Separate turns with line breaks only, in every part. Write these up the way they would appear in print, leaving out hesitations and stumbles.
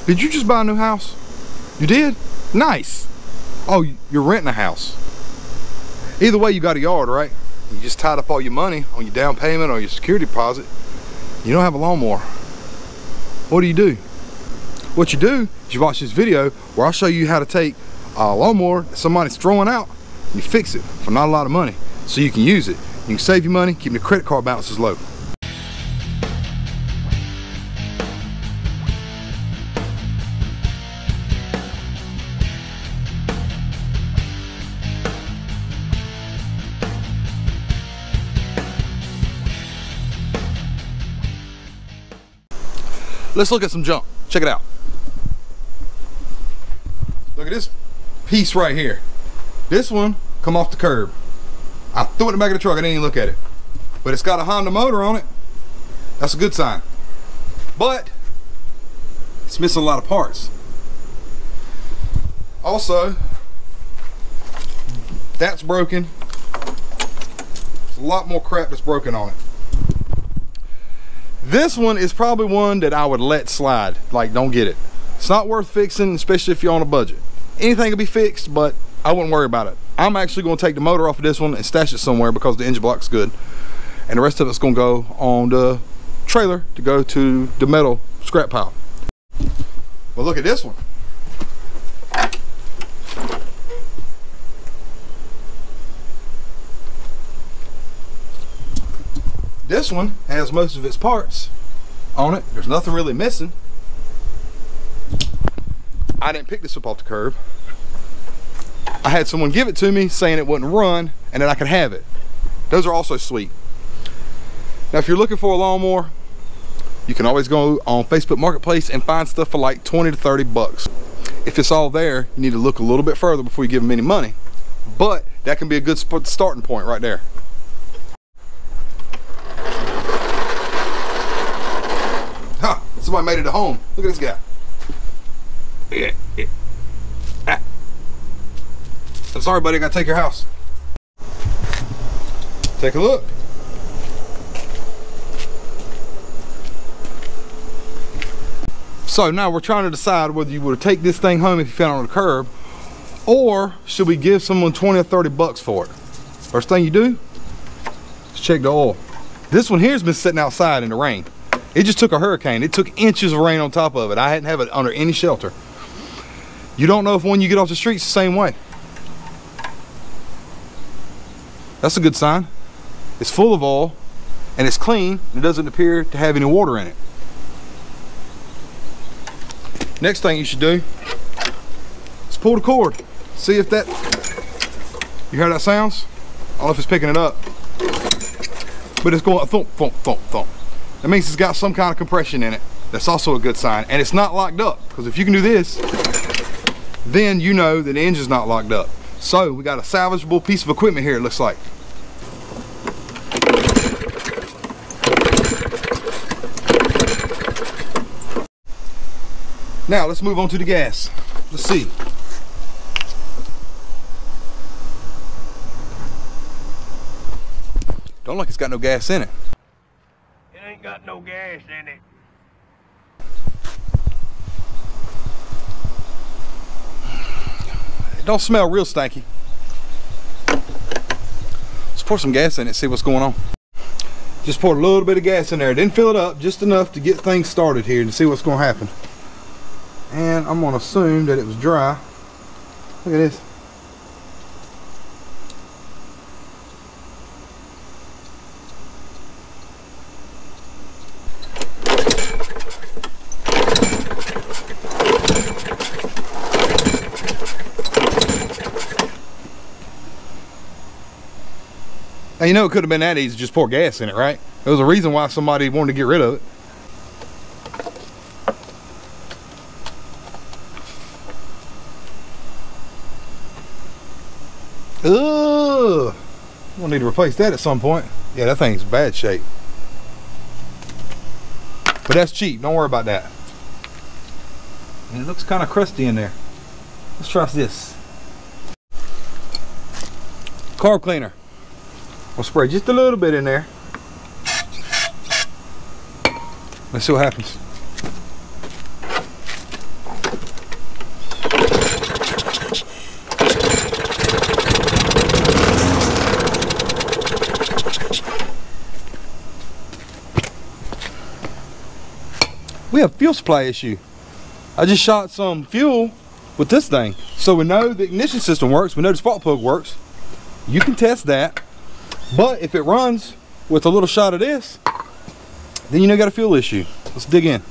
Did you just buy a new house? You did? Nice. Oh, you're renting a house. Either way, you got a yard, right? You just tied up all your money on your down payment or your security deposit. You don't have a lawnmower. What do? What you do is you watch this video where I'll show you how to take a lawnmower that somebody's throwing out and you fix it for not a lot of money so you can use it. You can save your money, keep your credit card balances low. Let's look at some junk. Check it out. Look at this piece right here. This one come off the curb. I threw it in the back of the truck. I didn't even look at it. But it's got a Honda motor on it. That's a good sign. But it's missing a lot of parts. Also, that's broken. There's a lot more crap that's broken on it. This one is probably one that I would let slide. Like, don't get it. It's not worth fixing, especially if you're on a budget. Anything can be fixed, but I wouldn't worry about it. I'm actually going to take the motor off of this one and stash it somewhere because the engine block's good. And the rest of it's going to go on the trailer to go to the metal scrap pile. Well, look at this one. This one has most of its parts on it. There's nothing really missing. I didn't pick this up off the curb. I had someone give it to me saying it wouldn't run and that I could have it. Those are also sweet. Now, if you're looking for a lawnmower, you can always go on Facebook Marketplace and find stuff for like 20 to 30 bucks. If it's all there, you need to look a little bit further before you give them any money. But that can be a good starting point right there. Huh, somebody made it a home. Look at this guy. I'm sorry, buddy, I gotta take your house. Take a look. So now we're trying to decide whether you would take this thing home if you found it on the curb, or should we give someone 20 or 30 bucks for it? First thing you do is check the oil. This one here has been sitting outside in the rain. It just took a hurricane. It took inches of rain on top of it. I hadn't have it under any shelter. You don't know if when you get off the streets the same way. That's a good sign. It's full of oil and it's clean and it doesn't appear to have any water in it. Next thing you should do is pull the cord. See if that, you hear that sounds? I don't know if it's picking it up, but it's going thump, thump, thump, thump. That means it's got some kind of compression in it. That's also a good sign. And it's not locked up, because if you can do this, then you know that the engine's not locked up. So we got a salvageable piece of equipment here, it looks like. Now let's move on to the gas. Let's see. Don't look, it's got no gas in it.
It ain't got no gas in it.
It don't smell real stanky. Let's pour some gas in it, see what's going on. Just poured a little bit of gas in there. Didn't fill it up, just enough to get things started here and see what's going to happen. And I'm going to assume that it was dry. Look at this. Now, you know it could have been that easy to just pour gas in it, right? There was a reason why somebody wanted to get rid of it. Ugh! We'll need to replace that at some point. Yeah, that thing's in bad shape. But that's cheap, don't worry about that. And it looks kind of crusty in there. Let's try this. Carb cleaner. We'll spray just a little bit in there. Let's see what happens. we have fuel supply issue. I just shot some fuel with this thing. So we know the ignition system works, we know the spark plug works. You can test that. But if it runs with a little shot of this, then you know you got a fuel issue. Let's dig in.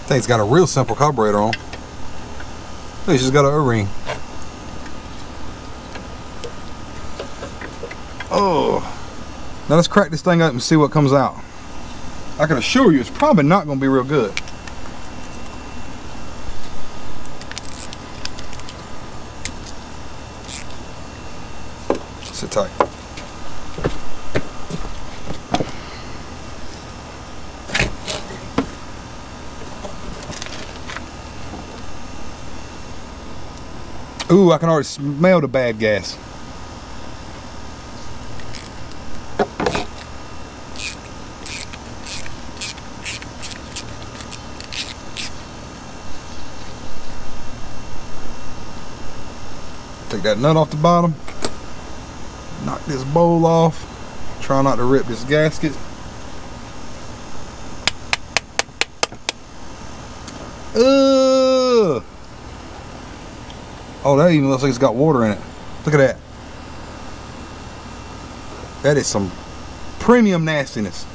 Thing's got a real simple carburetor on. Look, it's just got an O-ring. Oh, now let's crack this thing up and see what comes out. I can assure you it's probably not going to be real good. Sit tight. Ooh, I can already smell the bad gas. Take that nut off the bottom. Knock this bowl off. Try not to rip this gasket. Ugh. Oh, that even looks like it's got water in it. Look at that. That is some premium nastiness.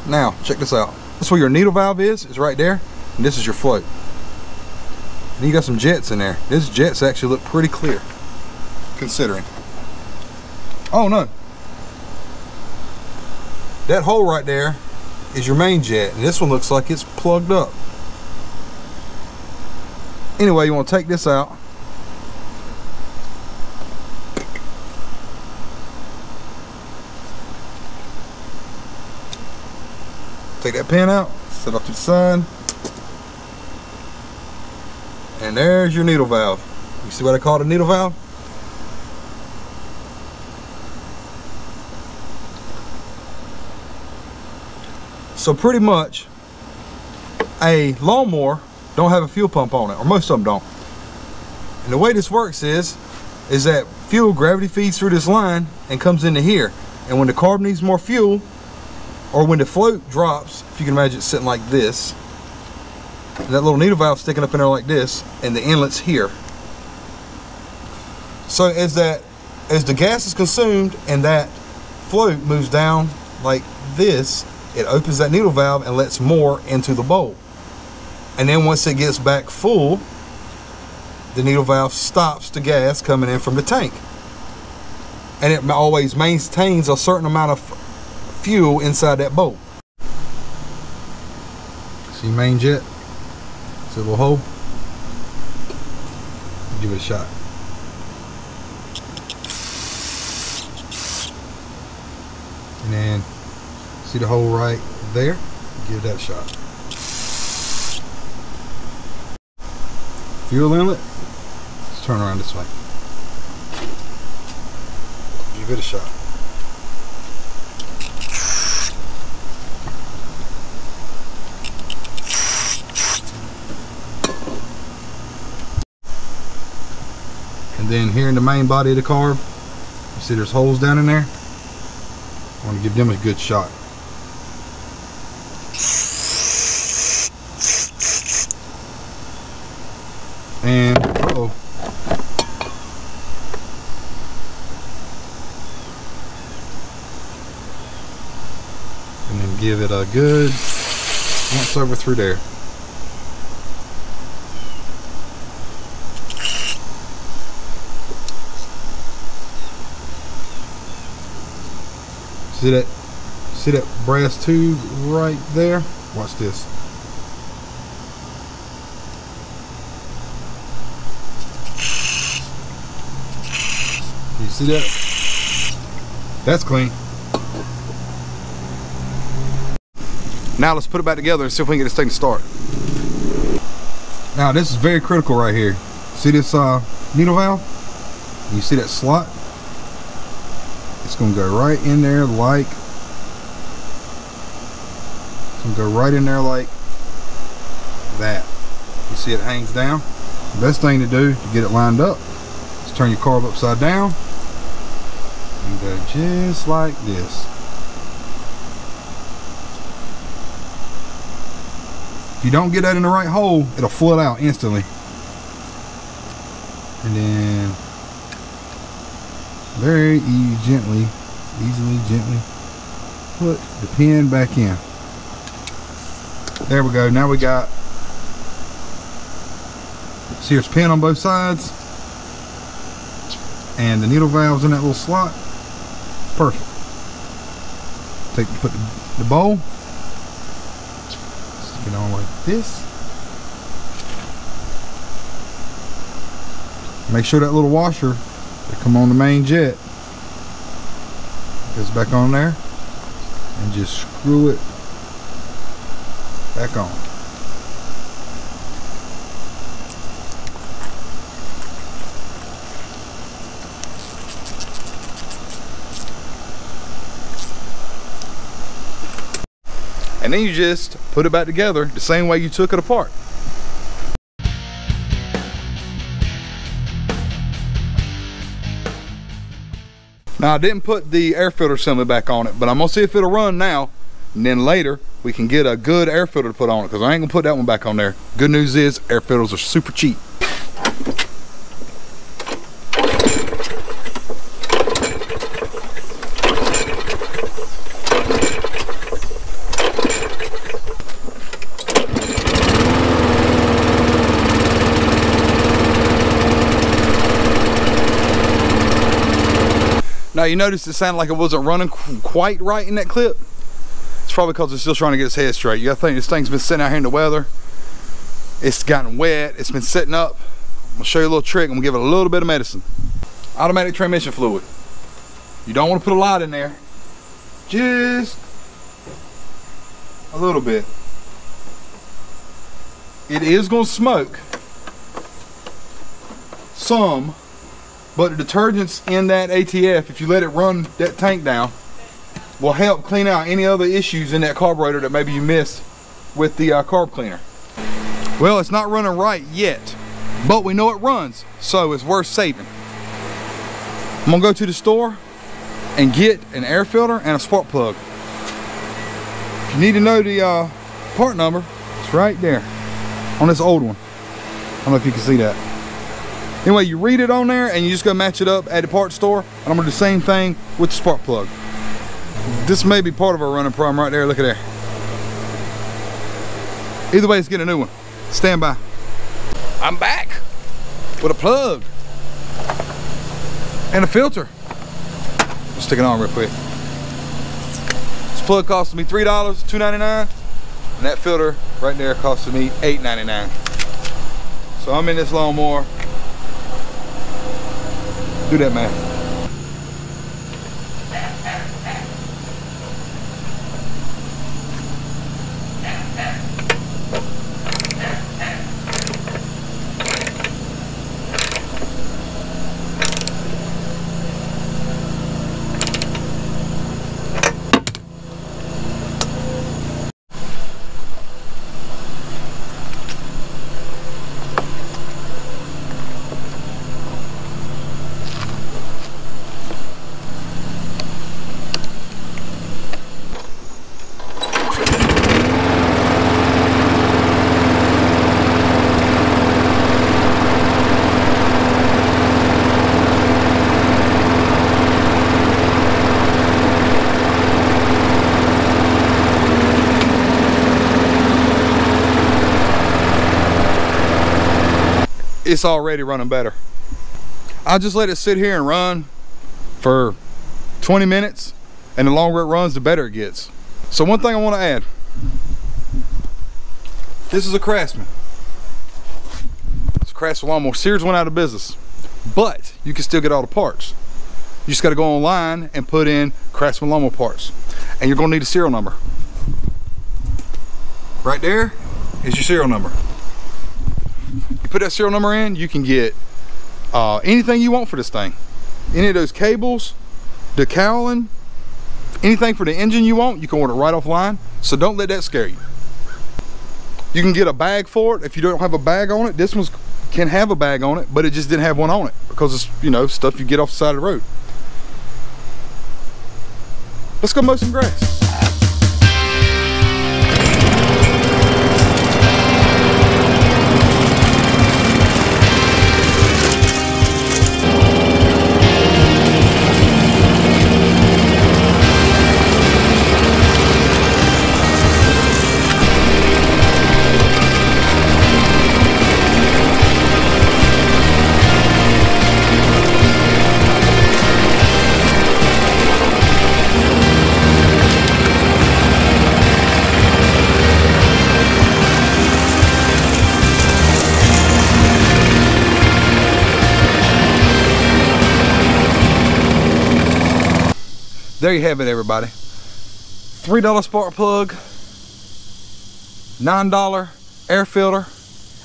Now, check this out. This is where your needle valve is right there. And this is your float. And you got some jets in there. These jets actually look pretty clear, considering. Oh no. That hole right there is your main jet, and this one looks like it's plugged up. Anyway, you want to take this out. Take that pin out, set off to the side, and there's your needle valve. You see what I call the needle valve? So pretty much a lawnmower don't have a fuel pump on it, or most of them don't. And the way this works is that fuel gravity feeds through this line and comes into here. And when the carb needs more fuel, or when the float drops, if you can imagine it sitting like this, and that little needle valve sticking up in there like this, and the inlet's here. So as the gas is consumed and that float moves down like this, it opens that needle valve and lets more into the bowl. And then once it gets back full, the needle valve stops the gas coming in from the tank. And it always maintains a certain amount of fuel inside that bowl. See main jet? See a little hole? Give it a shot. And then see the hole right there? Give that a shot. Fuel inlet. Let's turn around this way. Give it a shot. And then here in the main body of the carb, you see there's holes down in there. I want to give them a good shot. And uh-oh. And then give it a good once over through there. See that brass tube right there? Watch this. You see that? That's clean. Now let's put it back together and see if we can get this thing to start. Now this is very critical right here. See this needle valve? You see that slot? It's gonna go right in there like, that. You see it hangs down? The best thing to do to get it lined up is turn your carb upside down and go just like this. If you don't get that in the right hole, it'll flood out instantly. And then very gently put the pin back in. There we go. Now we got, see there's pin on both sides and the needle valves in that little slot. Perfect. Put the bowl, stick it on like this. Make sure that little washer that come on the main jet goes back on there, and just screw it back on. And then you just put it back together the same way you took it apart. Now I didn't put the air filter assembly back on it, but I'm gonna see if it'll run now, and then later we can get a good air filter to put on it, because I ain't gonna put that one back on there. Good news is air filters are super cheap. Now you notice it sounded like it wasn't running quite right in that clip. It's probably because it's still trying to get its head straight. You gotta think this thing's been sitting out here in the weather. It's gotten wet, it's been sitting up. I'm gonna show you a little trick. I'm gonna give it a little bit of medicine. Automatic transmission fluid. You don't want to put a lot in there. Just a little bit. It is gonna smoke some, but the detergents in that ATF, if you let it run that tank down, will help clean out any other issues in that carburetor that maybe you missed with the carb cleaner. Well, it's not running right yet, but we know it runs, so it's worth saving. I'm gonna go to the store and get an air filter and a spark plug. If you need to know the part number, it's right there on this old one. I don't know if you can see that. Anyway, you read it on there and you just go match it up at the parts store, and I'm gonna do the same thing with the spark plug. This may be part of our running problem right there. Look at there. Either way, let's get a new one. Stand by. I'm back with a plug and a filter. Let's stick it on real quick. This plug costed me $3, $2.99, and that filter right there costed me $8.99. So I'm in this lawnmower. Do that, man. it's already running better. I'll just let it sit here and run for 20 minutes, and the longer it runs, the better it gets. So one thing I want to add, this is a Craftsman. It's a Craftsman lawnmower. Sears went out of business, but you can still get all the parts. You just got to go online and put in Craftsman lawnmower parts, and you're going to need a serial number. Right there is your serial number. You put that serial number in, you can get anything you want for this thing. Any of those cables, decaling, anything for the engine you want, you can order right offline. So don't let that scare you. You can get a bag for it if you don't have a bag on it. This one can have a bag on it, but it just didn't have one on it because it's, you know, stuff you get off the side of the road. Let's go mow some grass. There you have it, everybody. $3 spark plug, $9 air filter,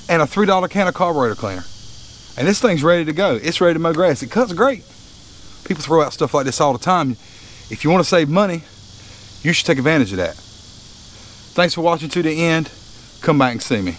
and a $3 can of carburetor cleaner. And this thing's ready to go. It's ready to mow grass. It cuts great. People throw out stuff like this all the time. If you want to save money, you should take advantage of that. Thanks for watching to the end. Come back and see me.